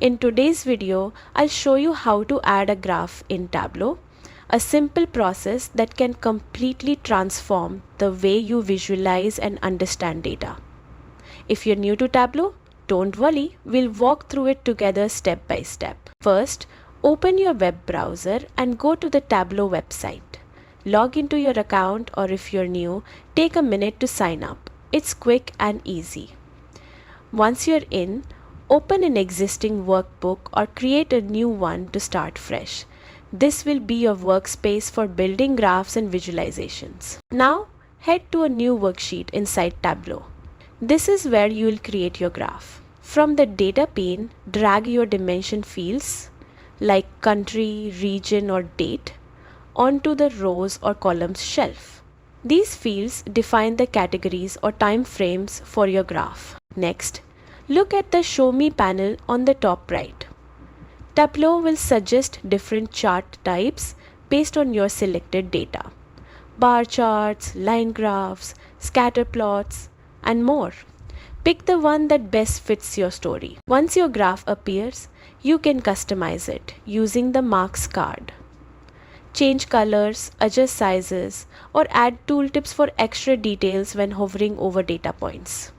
In today's video, I'll show you how to add a graph in Tableau, a simple process that can completely transform the way you visualize and understand data. If you're new to Tableau, don't worry, we'll walk through it together step by step. First, open your web browser and go to the Tableau website. Log into your account, or if you're new, take a minute to sign up. It's quick and easy. Once you're in, open an existing workbook or create a new one to start fresh. This will be your workspace for building graphs and visualizations. Now, head to a new worksheet inside Tableau. This is where you will create your graph. From the data pane, drag your dimension fields like country, region, or date onto the rows or columns shelf. These fields define the categories or time frames for your graph. Next, look at the Show Me panel on the top right. Tableau will suggest different chart types based on your selected data. Bar charts, line graphs, scatter plots, and more. Pick the one that best fits your story. Once your graph appears, you can customize it using the marks card. Change colors, adjust sizes, or add tooltips for extra details when hovering over data points.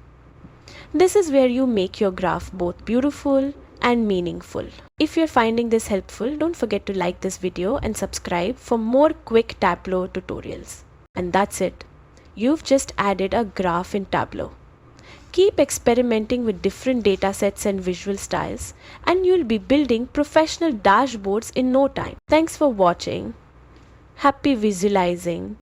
This is where you make your graph both beautiful and meaningful. If you're finding this helpful, don't forget to like this video and subscribe for more quick Tableau tutorials. And that's it. You've just added a graph in Tableau. Keep experimenting with different datasets and visual styles, and you'll be building professional dashboards in no time. Thanks for watching. Happy visualizing.